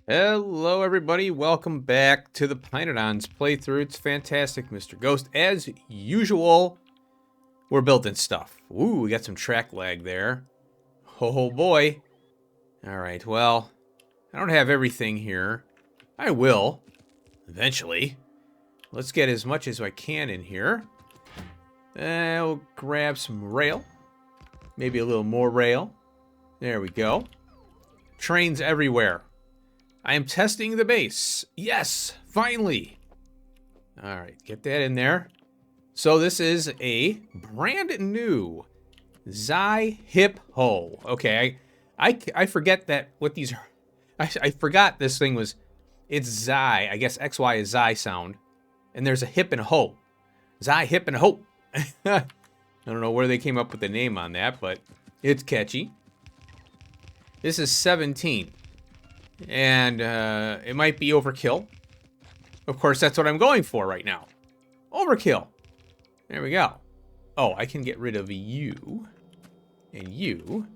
Hello, everybody. Welcome back to the pYanodons playthrough. It's fantastic, Mr. Ghost. As usual, we're building stuff. Ooh, we got some track lag there. Oh, boy. All right, well, I don't have everything here. I will, eventually. Let's get as much as I can in here. We'll grab some rail. Maybe a little more rail. There we go. Trains everywhere. I am testing the base. Yes, finally. All right, get that in there. So this is a brand new Xyhiphoe. Okay, I forget that what these are. I forgot this thing was. It's Xy. I guess XY is Xy sound, and there's a hip and a hoe. Xyhip and a hoe. I don't know where they came up with the name on that, but it's catchy. This is 17. And it might be overkill. Of course, that's what I'm going for right now. Overkill. There we go. Oh, I can get rid of you. And you.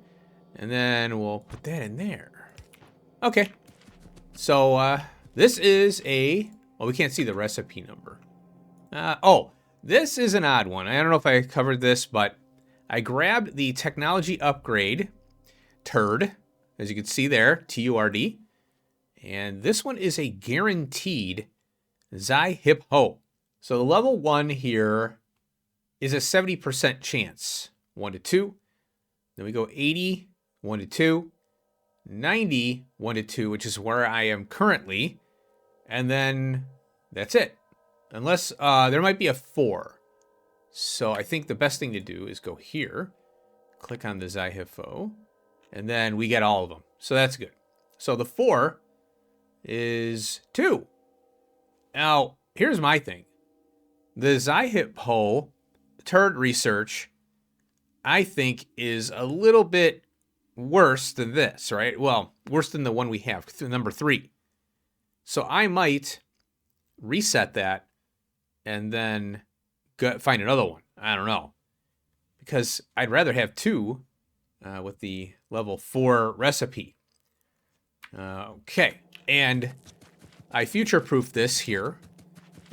And then we'll put that in there. Okay. So, this is a... Well, we can't see the recipe number. Oh, this is an odd one. I don't know if I covered this, but I grabbed the technology upgrade turd. As you can see there, TURD. And this one is a guaranteed Xyhiphoe. So the level 1 here is a 70% chance. 1 to 2. Then we go 80, 1 to 2. 90, 1 to 2, which is where I am currently. And then that's it. Unless there might be a 4. So I think the best thing to do is go here. Click on the Xyhiphoe. And then we get all of them. So that's good. So the 4... is 2. Now, here's my thing. The Xyhiphoe turd research, I think, is a little bit worse than this, right? Well, worse than the one we have, number 3. So I might reset that and then find another one. I don't know. Because I'd rather have 2 with the level 4 recipe. Okay. And I future-proof this here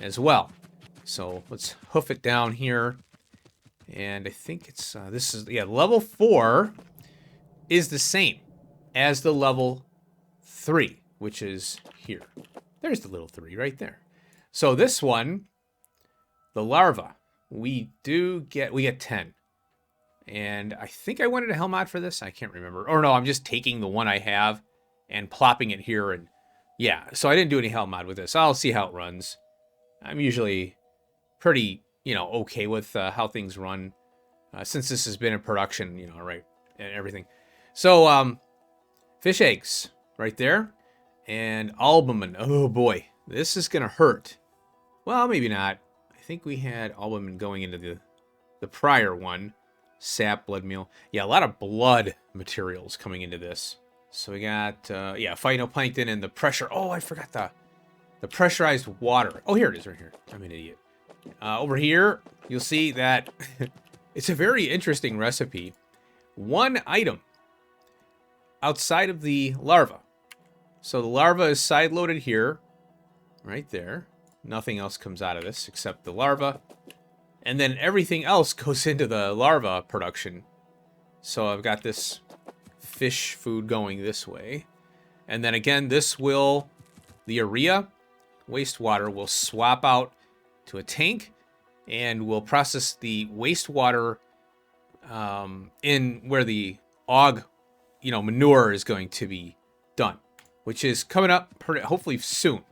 as well. So let's hoof it down here. And I think it's, this is, yeah, level 4 is the same as the level 3, which is here. There's the little 3 right there. So this one, the larva, we get 10. And I think I wanted a hell mod for this. I can't remember. Or no, I'm just taking the one I have and plopping it here. And yeah, so I didn't do any hell mod with this. I'll see how it runs. I'm usually pretty, okay with how things run. Since this has been in production, right, and everything. So, fish eggs right there. And albumin. Oh boy, this is going to hurt. Well, maybe not. I think we had albumin going into the prior one. Sap, blood meal. Yeah, a lot of blood materials coming into this. So we got, phytoplankton and the pressure. Oh, I forgot the pressurized water. Oh, here it is right here. I'm an idiot. Over here, you'll see that it's a very interesting recipe. One item outside of the larva. So the larva is side-loaded here, right there. Nothing else comes out of this except the larva. And then everything else goes into the larva production. So I've got this fish food going this way. And then again, the urea wastewater will swap out to a tank and we'll process the wastewater in where the manure is going to be done, which is coming up hopefully soon.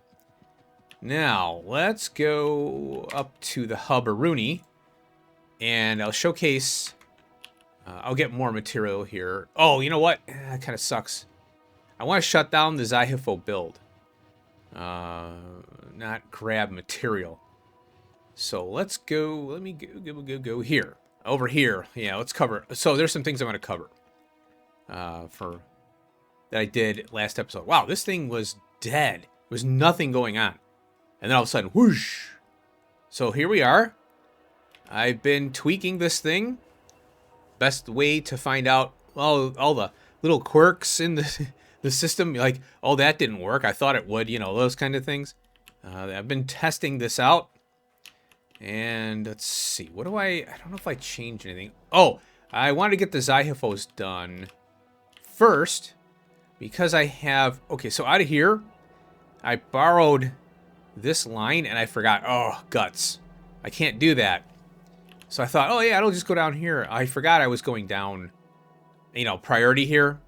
Now, let's go up to the hub-a-rooney, and I'll showcase... I'll get more material here. Oh, you know what? That kind of sucks. I want to shut down the Xyhiphoe build. Not grab material. So let's go... Let me go here. Over here. Yeah, let's cover... So there's some things I want to cover. That I did last episode. Wow, this thing was dead. There was nothing going on. And then all of a sudden, whoosh. So here we are. I've been tweaking this thing. Best way to find out all the little quirks in the the system, like, oh, that didn't work. I thought it would, you know, those kind of things. I've been testing this out. And let's see. What do I don't know if I changed anything. Oh, I wanted to get the Xyhiphoes done first because I have... Okay, so out of here, I borrowed this line and I forgot. Oh, guts. I can't do that. So I thought, oh, yeah, I'll just go down here. I forgot I was going down, you know, priority here.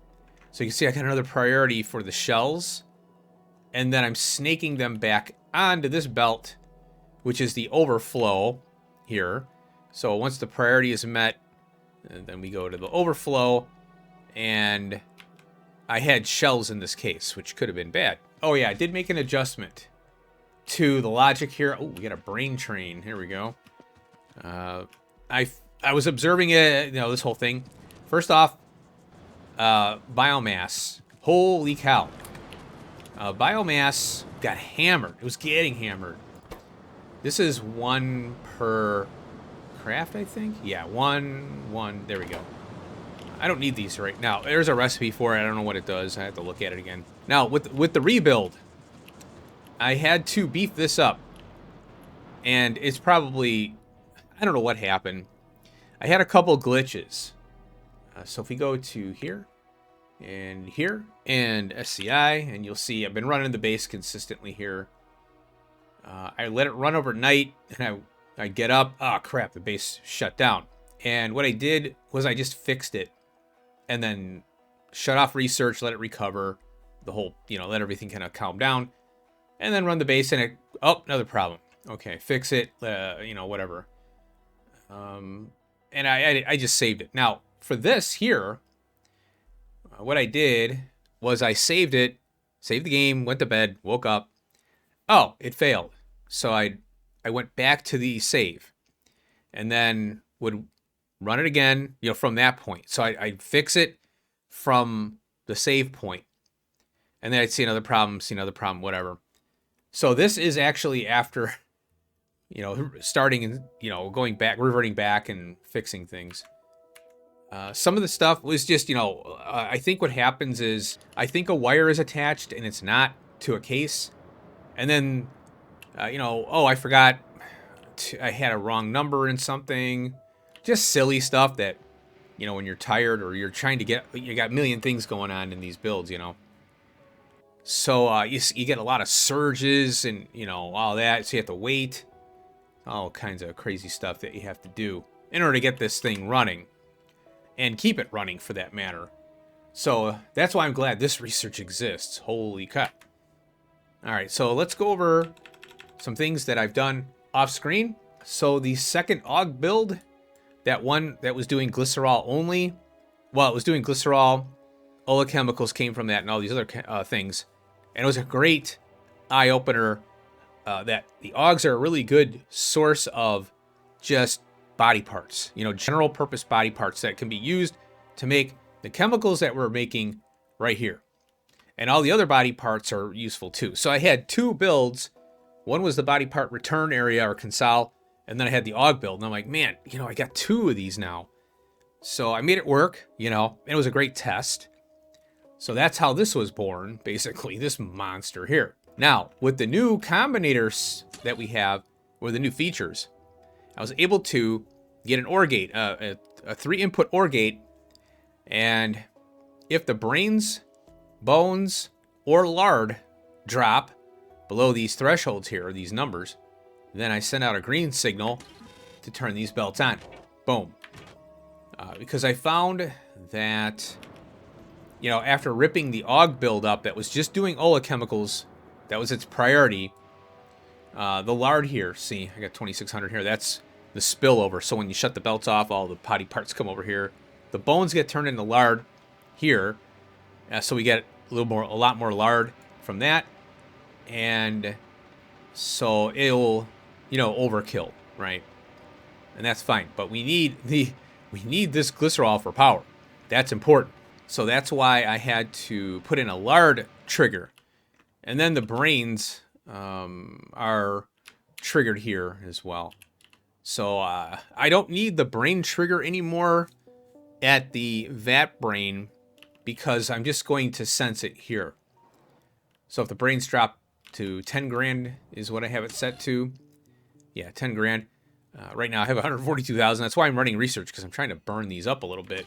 So you can see I got another priority for the shells. And then I'm snaking them back onto this belt, which is the overflow here. So once the priority is met, then we go to the overflow. And I had shells in this case, which could have been bad. Oh, yeah, I did make an adjustment to the logic here. Oh, we got a brain train. Here we go. I was observing it, you know, this whole thing. First off, biomass. Holy cow. Biomass got hammered. It was getting hammered. This is 1 per craft, I think. Yeah, one. There we go. I don't need these right now. There's a recipe for it. I don't know what it does. I have to look at it again. Now, with the rebuild, I had to beef this up. And it's probably... I don't know what happened. I had a couple glitches. So if we go to here, and SCI, and you'll see I've been running the base consistently here. I let it run overnight, and I get up. Oh, crap, the base shut down. And what I did was I just fixed it, and then shut off research, let it recover, the whole, you know, let everything kind of calm down, and then run the base, and it, oh, another problem. Okay, fix it, you know, whatever. And I just saved it. Now, for this here, what I did was I saved it, saved the game, went to bed, woke up. Oh, it failed. So I went back to the save and then would run it again, you know, from that point. So I'd fix it from the save point. And then I'd see another problem, whatever. So this is actually after, you know, starting and, you know, going back, reverting back and fixing things. Some of the stuff was just, you know, I think what happens is I think a wire is attached and it's not to a case. And then, you know, oh, I forgot I had a wrong number in something. Just silly stuff that, you know, when you're tired or you're trying to get, you got a million things going on in these builds, you know. So you get a lot of surges and, you know, all that. So you have to wait. All kinds of crazy stuff that you have to do in order to get this thing running. And keep it running, for that matter. So that's why I'm glad this research exists. Holy crap. Alright, so let's go over some things that I've done off screen. So the second AUG build, that one that was doing glycerol only, well, it was doing glycerol, oleochemicals came from that, and all these other things. And it was a great eye-opener that the AUGs are a really good source of just body parts, you know, general purpose body parts that can be used to make the chemicals that we're making right here. And all the other body parts are useful too. So I had 2 builds. One was the body part return area or console, and then I had the AUG build. And I'm like, man, you know, I got 2 of these now. So I made it work, you know, and it was a great test. So that's how this was born, basically, this monster here. Now, with the new combinators that we have, or the new features, I was able to get an OR gate, a 3-input OR gate, and if the brains, bones, or lard drop below these thresholds here, or these numbers, then I send out a green signal to turn these belts on. Boom. Because I found that, you know, after ripping the AUG build up that was just doing oleochemicals, that was its priority. The lard here, see, I got 2600 here. That's the spillover. So when you shut the belts off, all the potty parts come over here. The bones get turned into lard here. So we get a lot more lard from that. And so it'll, you know, overkill, right? And that's fine. But we need this glycerol for power. That's important. So that's why I had to put in a lard trigger. And then the brains are triggered here as well. So I don't need the brain trigger anymore at the vat brain because I'm just going to sense it here. So if the brains drop to 10 grand is what I have it set to. Yeah, 10 grand. Right now I have 142,000. That's why I'm running research, because I'm trying to burn these up a little bit.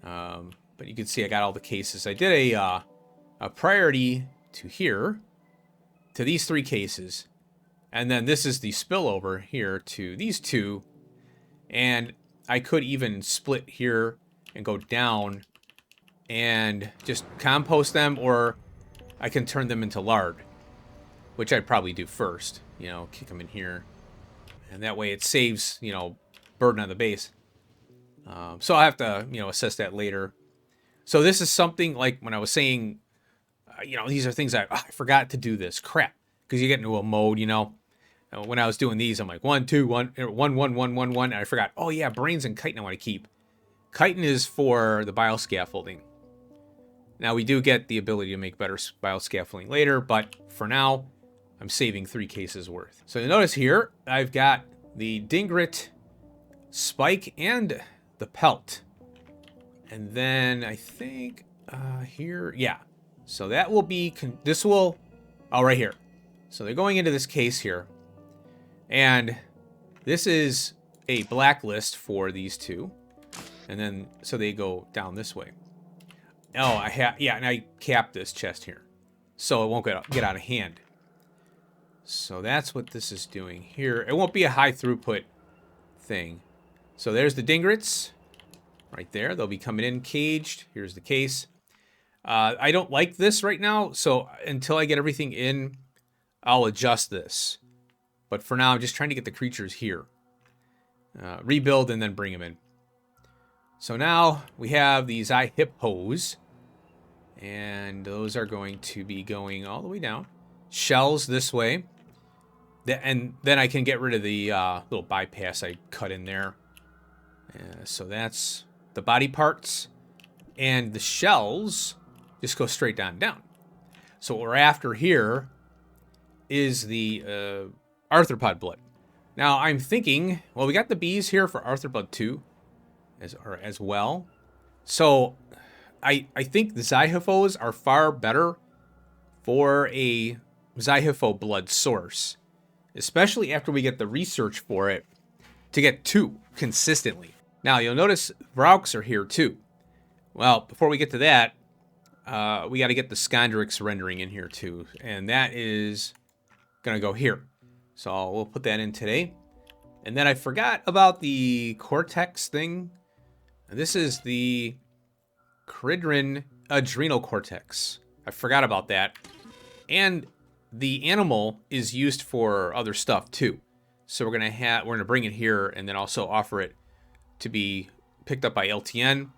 But you can see I got all the cases. I did a priority to here, to these 3 cases. And then this is the spillover here to these 2. And I could even split here and go down and just compost them, or I can turn them into lard, which I'd probably do first. You know, kick them in here. And that way it saves, you know, burden on the base. So I'll have to, you know, assess that later. So this is something like when I was saying, you know, these are things I forgot to do this. Crap. Because you get into a mode, you know. When I was doing these, I'm like 1, 2, 1, 1, 1, 1, 1, 1. And I forgot, oh yeah, brains and chitin I want to keep. Chitin is for the bioscaffolding. Now we do get the ability to make better bioscaffolding later, but for now, I'm saving 3 cases worth. So you notice here, I've got the Dingrit spike and the pelt. And then I think here, yeah. So that will be, this will, oh, right here. So they're going into this case here. And this is a blacklist for these 2. And then, so they go down this way. Oh, yeah, and I capped this chest here. So it won't get out of hand. So that's what this is doing here. It won't be a high throughput thing. So there's the Dingrits. Right there. They'll be coming in caged. Here's the case. I don't like this right now. So until I get everything in, I'll adjust this. But for now, I'm just trying to get the creatures here. Rebuild and then bring them in. So now we have these Xyhiphoes. And those are going to be going all the way down. Shells this way. And then I can get rid of the little bypass I cut in there. So that's the body parts. And the shells just go straight down. So what we're after here is the arthropod blood. Now I'm thinking, well, we got the bees here for arthropod 2 as well. So I think the Xyhiphoes are far better for a Xyhiphoe blood source, especially after we get the research for it to get 2 consistently. Now you'll notice Vrauks are here too. Well, before we get to that, we got to get the Scrondrix rendering in here too, and that is gonna go here. So we'll put that in today. And then I forgot about the cortex thing. This is the Cridrin adrenal cortex. I forgot about that. And the animal is used for other stuff too. So we're gonna bring it here and then also offer it to be picked up by LTN.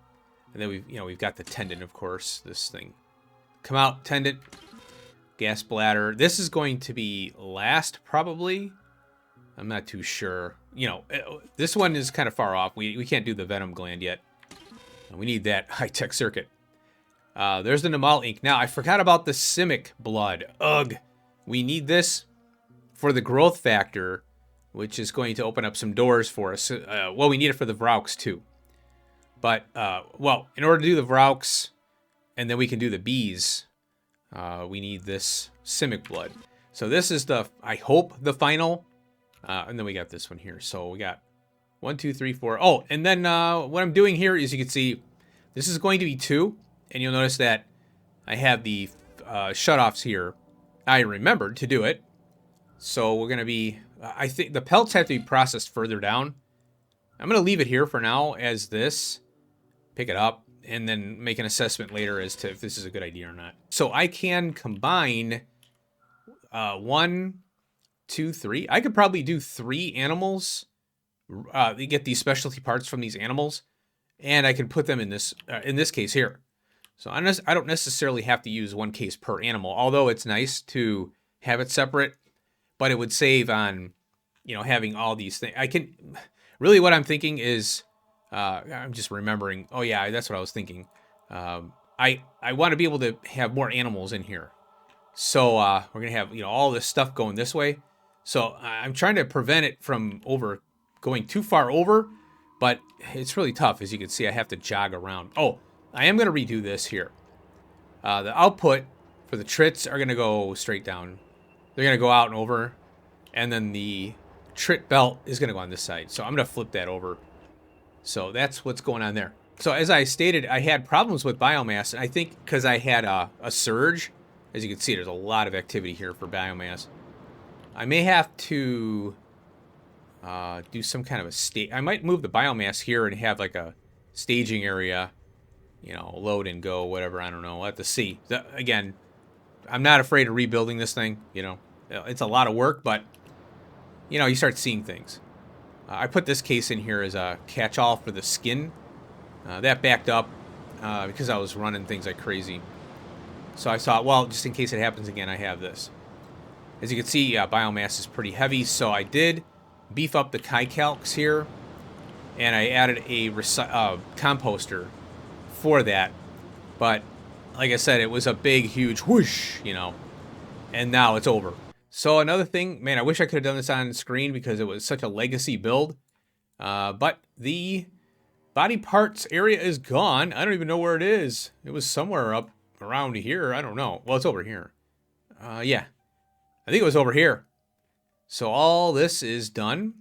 And then we've got the tendon, of course. This thing, come out, tendon, gas bladder. This is going to be last probably. I'm not too sure. You know, this one is kind of far off. We can't do the venom gland yet. We need that high-tech circuit. There's the Namal ink. Now, I forgot about the Simic blood. Ugh. We need this for the growth factor, which is going to open up some doors for us. Well, we need it for the Vrauks, too. But, well, in order to do the Vrauks, and then we can do the bees, we need this Simic blood. So this is the, I hope, the final. And then we got this one here. So we got 1, 2, 3, 4. Oh, and then what I'm doing here is you can see this is going to be 2. And you'll notice that I have the shutoffs here. I remembered to do it. So we're going to be, I think the pelts have to be processed further down. I'm going to leave it here for now as this. Pick it up and then make an assessment later as to if this is a good idea or not. So I can combine 1, 2, 3. I could probably do 3 animals. You get these specialty parts from these animals, and I can put them in this case here. So I don't necessarily have to use 1 case per animal, although it's nice to have it separate. But it would save on, having all these things. I can really what I'm thinking is, I'm just remembering. Oh yeah, that's what I was thinking. I want to be able to have more animals in here. So we're gonna have all this stuff going this way. So I'm trying to prevent it from going too far over, but it's really tough. As you can see, I have to jog around. Oh, I am going to redo this here. The output for the trits are going to go straight down. They're going to go out and over. And then the trit belt is going to go on this side. So I'm going to flip that over. So that's what's going on there. So as I stated, I had problems with biomass. And I think because I had a surge. As you can see, there's a lot of activity here for biomass. I may have to do some kind of a state. I might move the biomass here and have like a staging area. You know, load and go, whatever. I don't know. We'll have to see. Again, I'm not afraid of rebuilding this thing. You know, it's a lot of work, but, you know, you start seeing things. I put this case in here as a catch-all for the skin. That backed up because I was running things like crazy. So I thought, well, just in case it happens again, I have this. As you can see, biomass is pretty heavy, so I did beef up the Chi-Calcs here, and I added a composter for that. But like I said, it was a big, huge whoosh, you know, and now it's over. So another thing, man, I wish I could have done this on screen because it was such a legacy build. But the body parts area is gone. I don't even know where it is. It was somewhere up around here. I don't know. Well, it's over here. Yeah, I think it was over here. So all this is done.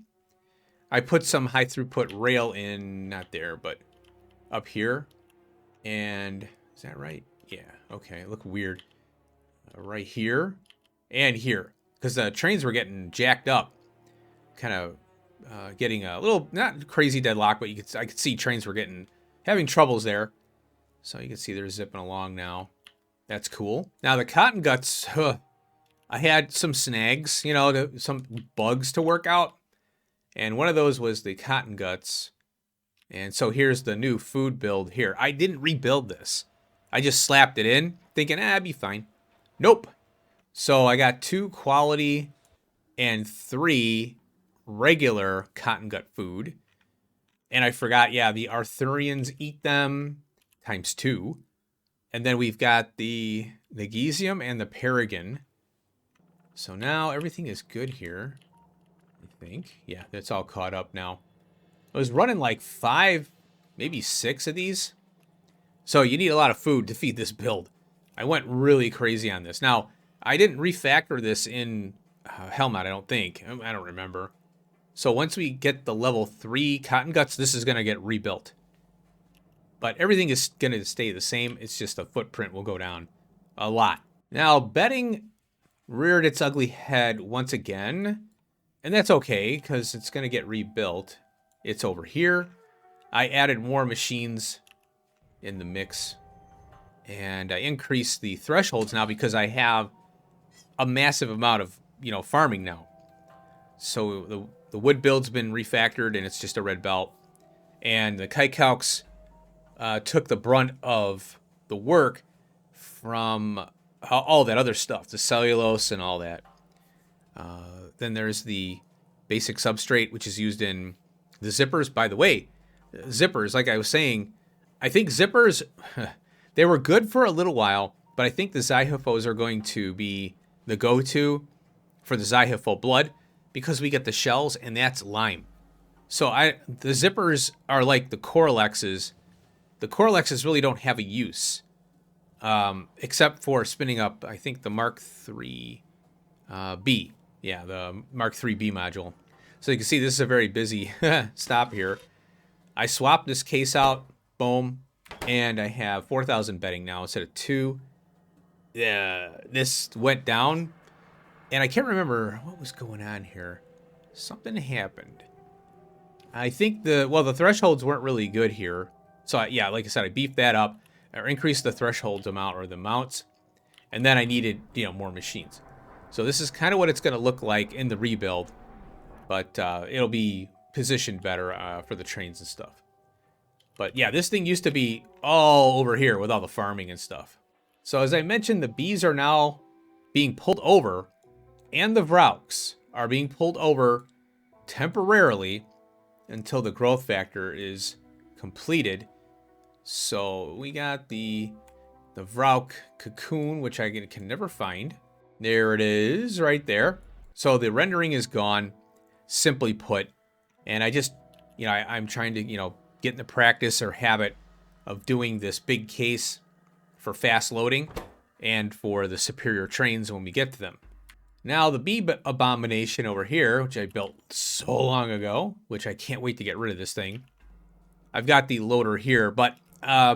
I put some high throughput rail in, not there, but up here. And is that right? Yeah. Okay. Look weird. Right here and here, because the trains were getting jacked up, kind of getting a little not crazy deadlock, but I could see trains were having troubles there. So you can see they're zipping along now. That's cool. Now the cotton guts, I had some snags, you know, some bugs to work out, and one of those was the cotton guts. And so here's the new food build here. I didn't rebuild this. I just slapped it in, thinking, it'd be fine. Nope. So I got 2 quality and 3 regular cotton gut food. And I forgot, yeah, the Arthurians eat them ×2. And then we've got the Negesium and the Paragon. So now everything is good here, I think. Yeah, that's all caught up now. I was running like 5, maybe 6 of these. So you need a lot of food to feed this build. I went really crazy on this. Now, I didn't refactor this in Helmut, I don't think. I don't remember. So once we get the level 3 cotton guts, this is going to get rebuilt. But everything is going to stay the same. It's just the footprint will go down a lot. Now, bedding reared its ugly head once again. And that's okay, because it's going to get rebuilt. It's over here. I added more machines in the mix. And I increased the thresholds now because I have a massive amount of, you know, farming now. So the wood build's been refactored and it's just a red belt. And the Chi-Calcs took the brunt of the work from all that other stuff, the cellulose and all that. Then there's the basic substrate, which is used in the zippers. By the way, zippers, like I was saying, I think zippers, they were good for a little while, but I think the Xyhiphoes are going to be the go-to for the Xyhiphoe blood because we get the shells, and that's lime. So the zippers are like the Coralexes. The Coralexes really don't have a use, except for spinning up, I think, the Mark III B. Yeah, the Mark III B module. So you can see this is a very busy stop here. I swapped this case out, boom, and I have 4,000 bedding now instead of 2. This went down, and I can't remember what was going on here. Something happened. I think the thresholds weren't really good here. So yeah, like I said, I beefed that up, or increased the thresholds amount or the mounts, and then I needed, you know, more machines. So this is kind of what it's going to look like in the rebuild, but it'll be positioned better for the trains and stuff. But yeah, this thing used to be all over here with all the farming and stuff. So as I mentioned, the bees are now being pulled over, and the Vrauks are being pulled over temporarily until the growth factor is completed. So we got the Vrauk cocoon, which I can never find. There it is, right there. So the rendering is gone, simply put. And I just, you know, I'm trying to, you know, get in the practice or habit of doing this big case for fast loading and for the superior trains when we get to them. Now the bee abomination over here, which I built so long ago, which I can't wait to get rid of this thing. I've got the loader here, but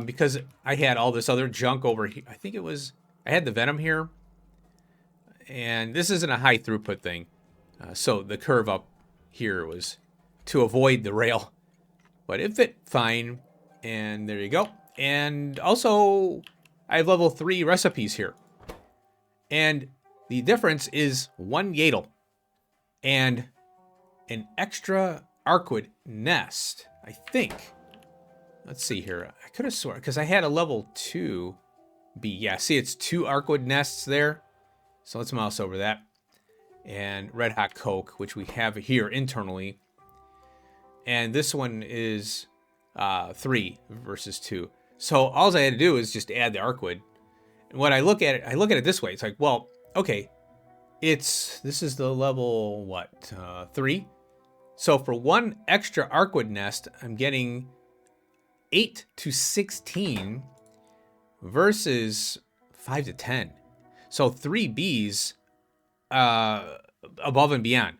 because I had all this other junk over here, I think it was, I had the venom here, and this isn't a high throughput thing. So the curve up here was to avoid the rail, but it fit fine. And there you go. And also I have level 3 recipes here. And the difference is 1 Yadel and an extra Arcwood nest, I think. Let's see here. I could have sworn, because I had a level 2 bee. Yeah, see, it's 2 Arcwood nests there. So let's mouse over that. And Red Hot Coke, which we have here internally. And this one is 3 versus 2. So all I had to do is just add the Arcwood. And when I look at it this way. It's like, well, okay, this is the level, what, 3? So for 1 extra Arcwood nest, I'm getting 8 to 16 versus 5 to 10. So 3 bees above and beyond,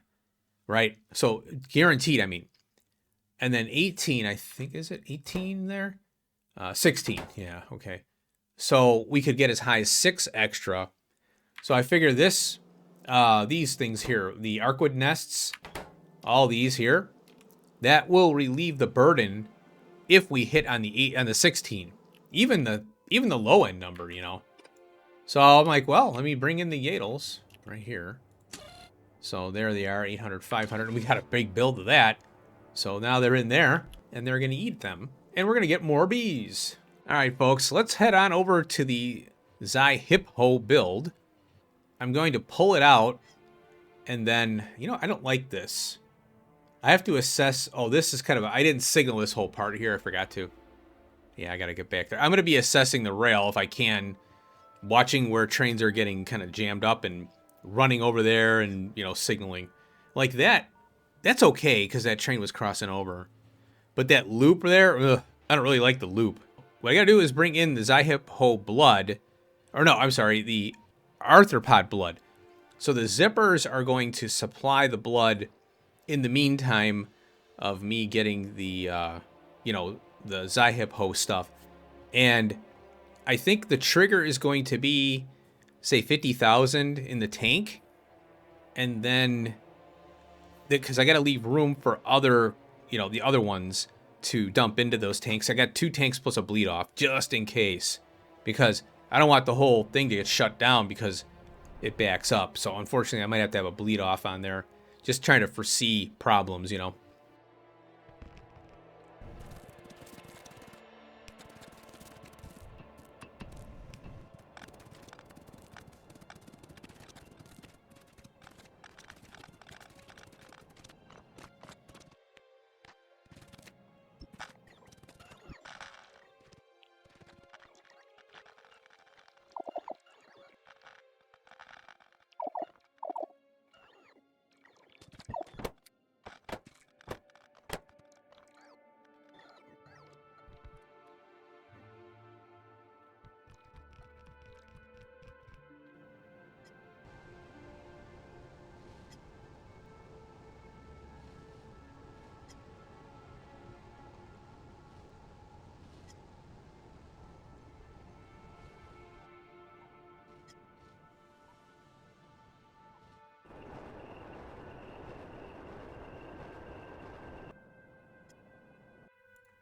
right? So guaranteed, I mean. And then 18, I think, is it 18 there? 16, yeah, okay. So we could get as high as 6 extra. So I figure these things here, the Arcwood nests, all these here, that will relieve the burden if we hit on the 16, even the low end number, you know. So I'm like, well, let me bring in the Yadels right here. So there they are, 800, 500, and we got a big build of that. So now they're in there, and they're going to eat them, and we're going to get more bees. All right, folks, let's head on over to the Xyhiphoe build. I'm going to pull it out, and then, you know, I don't like this. I have to assess. Oh, this is kind of I didn't signal this whole part here. I forgot to. Yeah, I got to get back there. I'm going to be assessing the rail if I can, watching where trains are getting kind of jammed up and running over there and, you know, signaling. Like that. That's okay, because that train was crossing over. But that loop there, ugh, I don't really like the loop. What I gotta do is bring in the Xyhiphoe blood. Or no, I'm sorry, the arthropod blood. So the zippers are going to supply the blood in the meantime of me getting the, you know, the Xyhiphoe stuff. And I think the trigger is going to be, say, 50,000 in the tank. And then, because I got to leave room for other, you know, the other ones to dump into those tanks. I got 2 tanks plus a bleed off just in case, because I don't want the whole thing to get shut down because it backs up. So unfortunately, I might have to have a bleed off on there. Just trying to foresee problems, you know.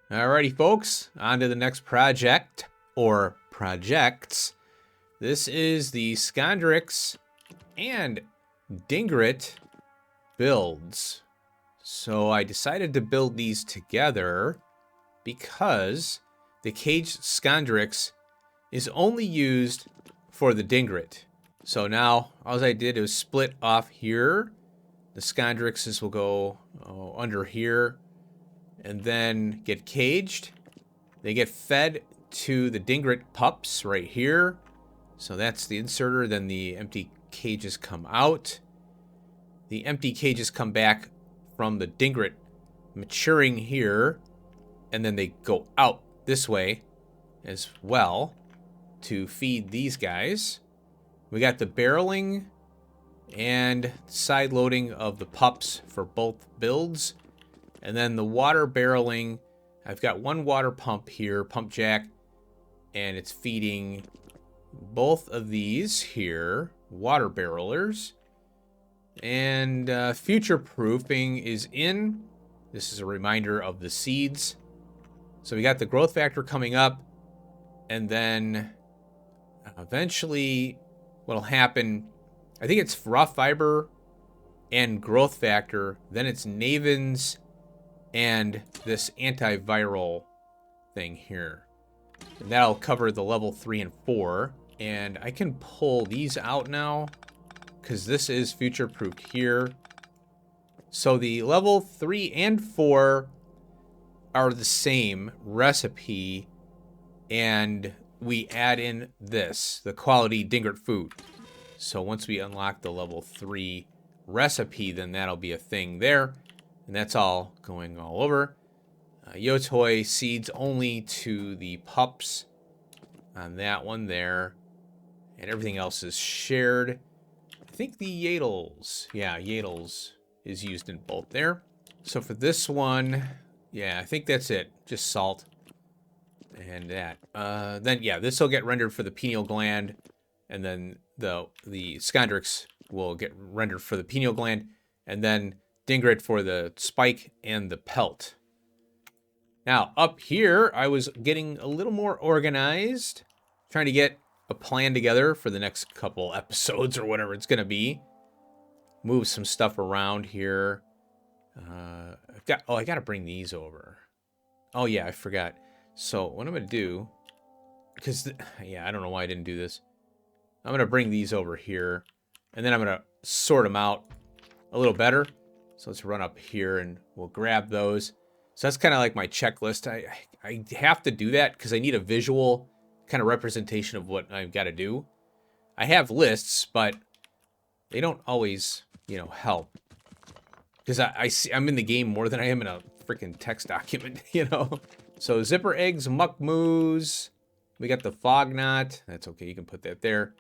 Alrighty, folks, on to the next project, or projects. This is the Scrondrix and Dingrit builds. So I decided to build these together because the caged Scrondrix is only used for the Dingrit. So now, all I did was split off here. The Scrondrixes will go under here, and then get caged. They get fed to the Dingrit pups right here. So that's the inserter. Then the empty cages come out. The empty cages come back from the Dingrit maturing here. And then they go out this way. as well to feed these guys. We got the barreling and side loading of the pups for both builds. And then the water barreling, I've got one water pump here, pump jack, and it's feeding both of these here, water barrelers. And future proofing is in. This is a reminder of the seeds. So we got the growth factor coming up, and then eventually what'll happen, I think it's raw fiber and growth factor, then it's Navens and this antiviral thing here. And that'll cover the level 3 and 4. And I can pull these out now because this is future-proofed here. So the level 3 and 4 are the same recipe, and we add in this, the quality Dingrit food. So once we unlock the level 3 recipe, then that'll be a thing there. And that's all going all over. Yotoi seeds only to the pups on that one there. And everything else is shared. I think the Yadles, yeah, Yadles is used in both there. So for this one, yeah, I think that's it. Just salt and that. Then, yeah, this will get rendered for the pineal gland. And then the Scrondrix will get rendered for the pineal gland. And then Dingrit for the spike and the pelt. Now, up here, I was getting a little more organized. Trying to get a plan together for the next couple episodes or whatever it's going to be. Move some stuff around here. I got to bring these over. Oh, yeah, I forgot. So what I'm going to do, because, yeah, I don't know why I didn't do this. I'm going to bring these over here, and then I'm going to sort them out a little better. So let's run up here, and we'll grab those. So that's kind of like my checklist. I have to do that because I need a visual kind of representation of what I've got to do. I have lists, but they don't always, help. Because I'm in the game more than I am in a freaking text document, So zipper eggs, muck moos. We got the fog knot. That's okay. You can put that there.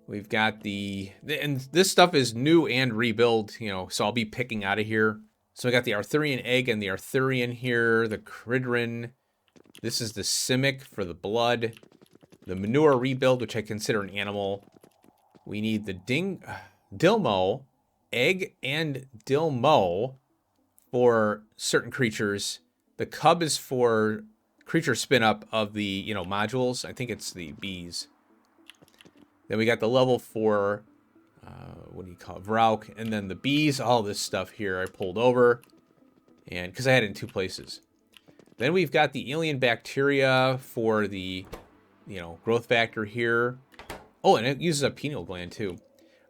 We've got and this stuff is new and rebuild, so I'll be picking out of here. So I got the Arthurian egg and the Arthurian here, the Cridrin. This is the Simic for the blood. The manure rebuild, which I consider an animal. We need the Dilmo, egg and Dilmo for certain creatures. The cub is for creature spin up of the, modules. I think it's the bees. Then we got the level 4, what do you call it, Vrauk, and then the bees, all this stuff here I pulled over, and because I had it in 2 places. Then we've got the alien bacteria for the, growth factor here. Oh, and it uses a pineal gland too.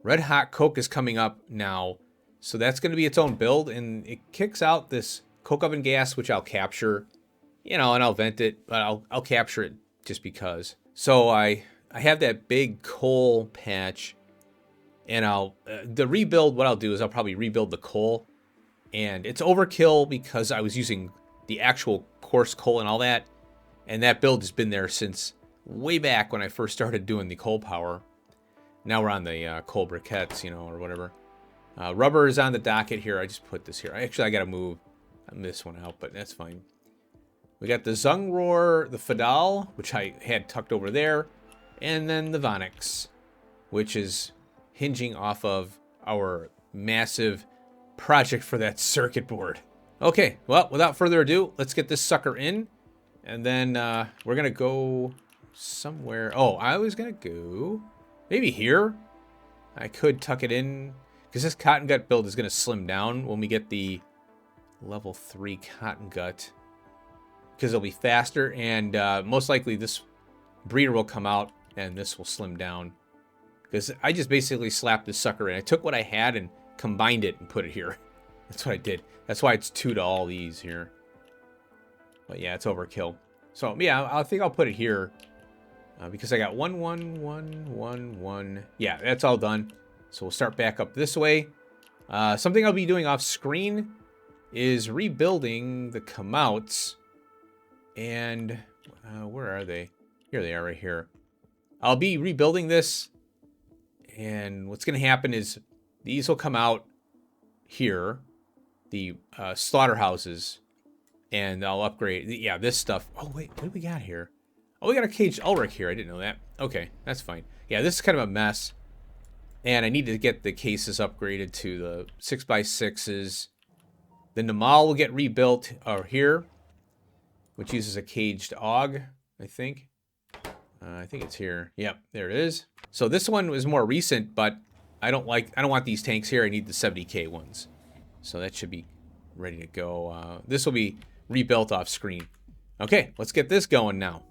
Red hot coke is coming up now, so that's going to be its own build, and it kicks out this coke oven gas, which I'll capture, and I'll vent it, but I'll capture it just because. So I have that big coal patch, and the rebuild, what I'll do is I'll probably rebuild the coal, and it's overkill because I was using the actual coarse coal and all that, and that build has been there since way back when I first started doing the coal power. Now we're on the coal briquettes, or whatever. Rubber is on the docket here. I just put this here. Actually, I got to move this one out, but that's fine. We got the Zungroar, the Fadal, which I had tucked over there, and then the Vonix, which is hinging off of our massive project for that circuit board. Okay, well, without further ado, let's get this sucker in, and then we're going to go somewhere. Oh, I was going to go maybe here. I could tuck it in, because this cotton gut build is going to slim down when we get the level 3 cotton gut, because it'll be faster, and most likely this breeder will come out and this will slim down, because I just basically slapped this sucker in. I took what I had and combined it and put it here. That's what I did. That's why it's 2 to all these here. But yeah, it's overkill. So yeah, I think I'll put it here because I got 1, 1, 1, 1, 1. Yeah, that's all done. So we'll start back up this way. Something I'll be doing off screen is rebuilding the Kamouts. And Where are they? Here they are right here. I'll be rebuilding this. And what's going to happen is these will come out here. The slaughterhouses. And I'll upgrade. Yeah, this stuff. Oh, wait. What do we got here? Oh, we got a caged Ulrich here. I didn't know that. Okay, that's fine. Yeah, this is kind of a mess. And I need to get the cases upgraded to the 6x6s. The Namal will get rebuilt here, which uses a caged AUG, I think. I think it's here. Yep, there it is. So this one was more recent, but I don't want these tanks here. I need the 70K ones. So that should be ready to go. This will be rebuilt off screen. Okay, let's get this going now.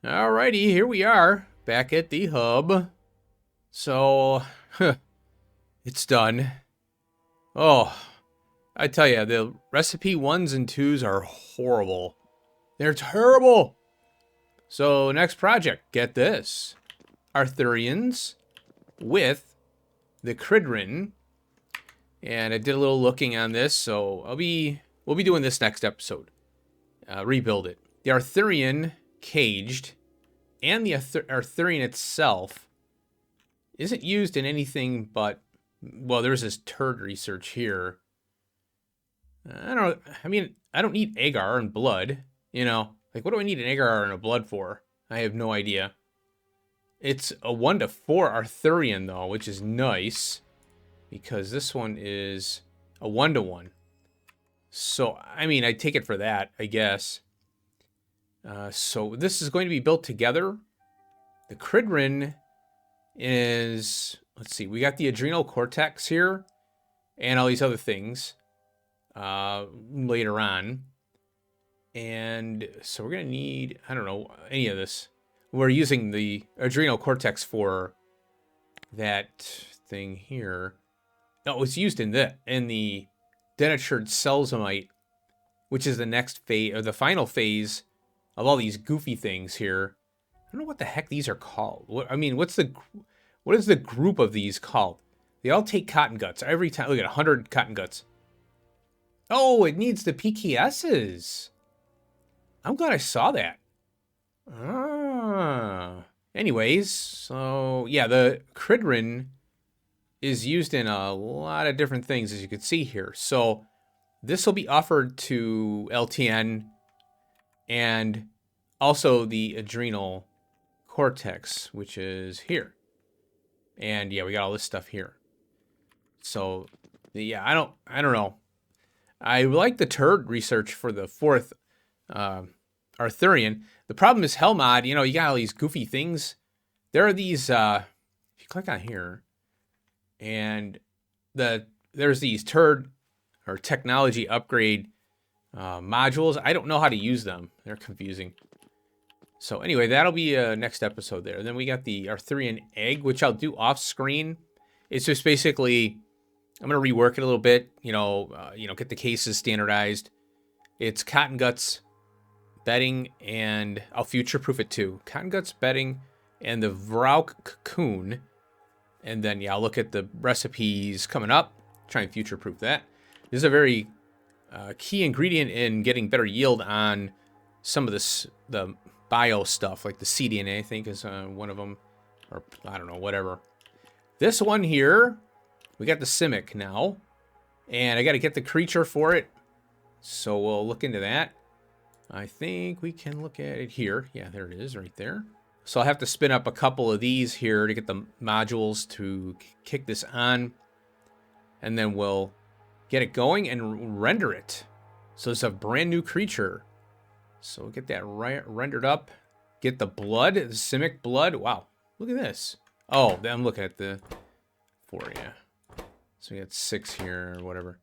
Alrighty, here we are, back at the hub. So, it's done. Oh, I tell you, the recipe 1s and 2s are horrible. They're terrible. So, next project, get this. Arthurians with the Cridrin. And I did a little looking on this, so we'll be doing this next episode. Rebuild it. The Arthurian caged, and the Arthurian itself isn't used in anything but, well, there's this turd research here. I don't need agar and blood, you know. Like, what do I need an agar and a blood for? I have no idea. It's a 1-to-4 Arthurian, though, which is nice, because this one is a 1-to-1. So, I mean, I take it for that, I guess. So this is going to be built together. The Cridrin is, let's see, we got the adrenal cortex here and all these other things later on. And so we're going to need, I don't know, any of this. We're using the adrenal cortex for that thing here. No, it's used in the denatured selzamite, which is the next phase, or the final phase of all these goofy things here. I don't know what the heck these are called. What is the group of these called? They all take cotton guts every time. Look at 100 cotton guts. Oh, it needs the PKSs. I'm glad I saw that. Anyways, so yeah, the Cridrin is used in a lot of different things, as you can see here. So this will be offered to LTN and also the adrenal cortex, which is here. And yeah, we got all this stuff here. So yeah, I don't know. I like the turd research for the 4th Arthurian. The problem is Hellmod, you know, you got all these goofy things. There are these, if you click on here, and there's these turd or technology upgrade modules. I don't know how to use them. They're confusing. So anyway, that'll be next episode there. And then we got the Arthurian egg, which I'll do off screen. It's just basically I'm going to rework it a little bit, get the cases standardized. It's cotton guts bedding, and I'll future-proof it too. Cotton guts bedding and the Vrauk cocoon. And then, I'll look at the recipes coming up, try and future-proof that. This is a very key ingredient in getting better yield on some of the bio stuff, like the cDNA, I think, is one of them. Or, I don't know, whatever. This one here, we got the Simic now. And I got to get the creature for it. So we'll look into that. I think we can look at it here. Yeah, there it is right there. So I'll have to spin up a couple of these here to get the modules to kick this on. And then we'll get it going and render it. So it's a brand new creature. So we'll get that rendered up. Get the blood, the Simic blood. Wow, look at this. Oh, I'm looking at the 4, yeah. So we got 6 here or whatever.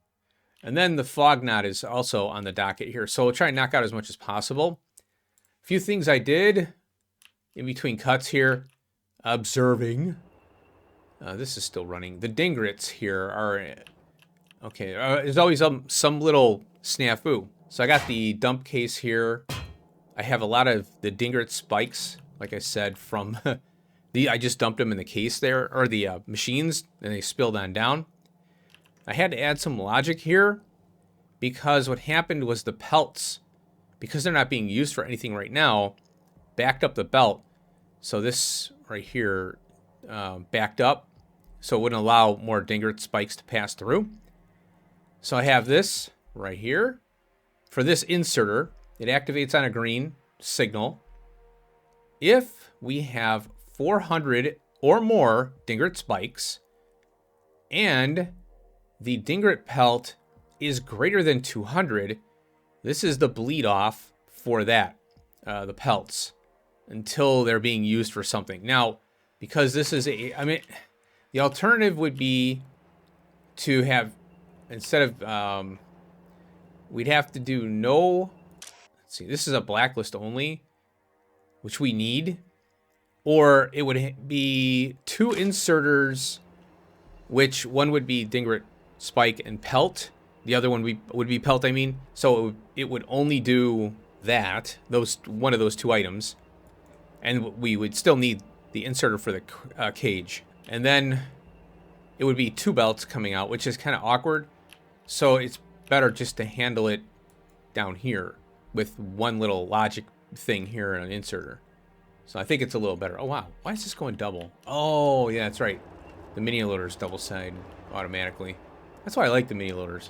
And then the fog knot is also on the docket here. So we'll try and knock out as much as possible. A few things I did in between cuts here. Observing. This is still running. The Dingrits here are... Okay, there's always some little snafu. So I got the dump case here. I have a lot of the Dingrit spikes, like I said, from... I just dumped them in the case there, or the machines, and they spilled on down. I had to add some logic here, because what happened was the pelts, because they're not being used for anything right now, backed up the belt. So this right here backed up, so it wouldn't allow more Dingrit spikes to pass through. So I have this right here. For this inserter, it activates on a green signal. If we have 400 or more Dingrit spikes, and the Dingrit pelt is greater than 200, this is the bleed off for that, the pelts, until they're being used for something. Now, because this is the alternative would be to have, instead of, we'd have to do no, let's see, this is a blacklist only, which we need, or it would be 2 inserters, which one would be Dingrit spike and pelt. The other one would be pelt, I mean. So it would only do that, one of those 2 items. And we would still need the inserter for the cage. And then it would be 2 belts coming out, which is kind of awkward. So it's better just to handle it down here with one little logic thing here and an inserter. So I think it's a little better. Oh, wow. Why is this going double? Oh, yeah, that's right. The mini loader's double side automatically. That's why I like the mini loaders.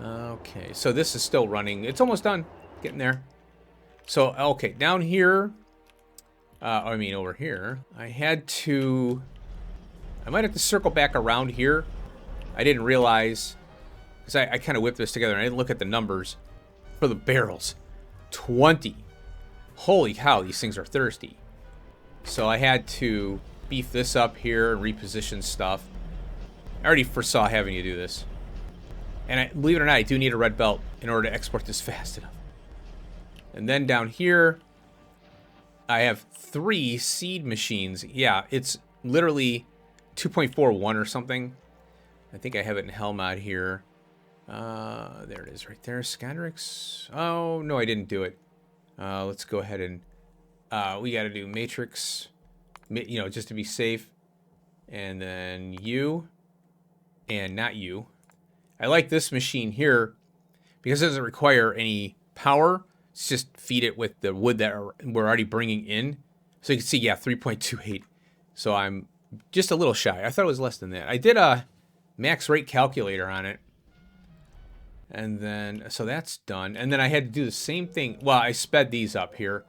Okay, so this is still running. It's almost done. Getting there. So, okay, down here. Over here. I might have to circle back around here. I didn't realize, because I kind of whipped this together and I didn't look at the numbers for the barrels. 20. Holy cow, these things are thirsty. So I had to beef this up here and reposition stuff. I already foresaw having to do this. And believe it or not, I do need a red belt in order to export this fast enough. And then down here, I have 3 seed machines. Yeah, it's literally 2.41 or something. I think I have it in hell mod here. There it is right there. Scrondrix. Oh, no, I didn't do it. Let's go ahead and... we got to do matrix, just to be safe. And then you. And not you. I like this machine here because it doesn't require any power. It's just feed it with the wood that we're already bringing in. So you can see, yeah, 3.28. So I'm just a little shy. I thought it was less than that. I did a max rate calculator on it. And then, so that's done. And then I had to do the same thing. Well, I sped these up here.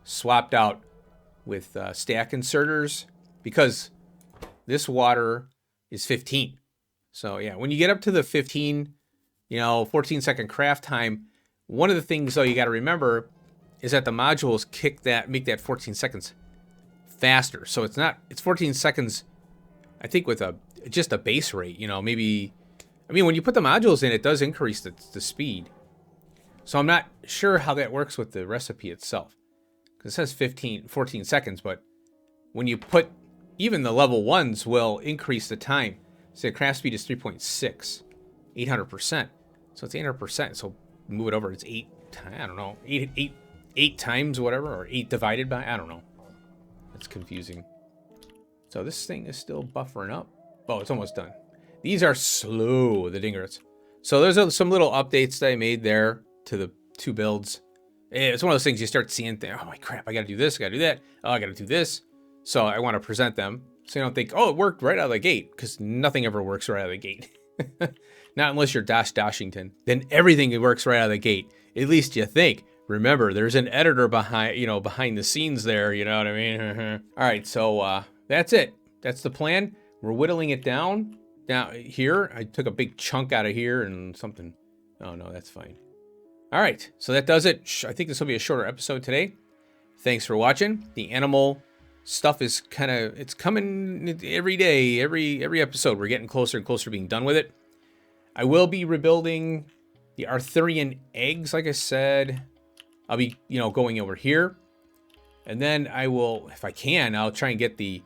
Swapped out with stack inserters because this water is 15. So yeah, when you get up to the 15, 14-second craft time, one of the things though you got to remember is that the modules make that 14 seconds faster. So it's 14 seconds, I think, with just a base rate. Maybe, when you put the modules in, it does increase the speed. So I'm not sure how that works with the recipe itself. Because it says 14 seconds, but when you put, even the level 1s will increase the time. So the craft speed is 3.6, 800%. So it's 800%. So move it over. It's 8. I don't know. 8 times whatever, or 8 divided by. I don't know. That's confusing. So this thing is still buffering up. Oh, it's almost done. These are slow, the Dingrits. So there's some little updates that I made there to the 2 builds. It's one of those things you start seeing things. Oh my crap, I gotta do this, I gotta do that. Oh, I gotta do this. So I want to present them so you don't think, oh, it worked right out of the gate, because nothing ever works right out of the gate. Not unless you're Dashington. Then everything works right out of the gate. At least you think. Remember, there's an editor behind the scenes there, you know what I mean? All right, so that's it. That's the plan. We're whittling it down. Now here, I took a big chunk out of here and something. Oh no, that's fine. All right, so that does it. I think this will be a shorter episode today. Thanks for watching. The animal stuff is it's coming every day, every episode. We're getting closer and closer to being done with it. I will be rebuilding the Arthurian eggs, like I said. I'll be, going over here. And then I will, if I can, I'll try and get the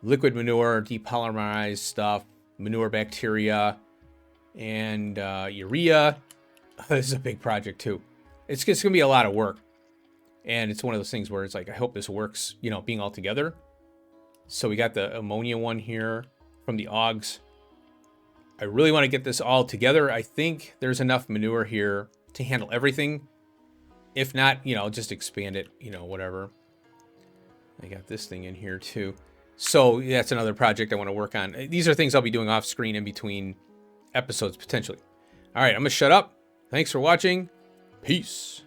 liquid manure, depolymerized stuff, manure bacteria, and urea. This is a big project too. It's going to be a lot of work. And it's one of those things where it's like, I hope this works, being all together. So we got the ammonia one here from the Augs. I really want to get this all together. I think there's enough manure here to handle everything. If not, just expand it, whatever. I got this thing in here too. So that's another project I want to work on. These are things I'll be doing off screen in between episodes potentially. All right, I'm going to shut up. Thanks for watching. Peace.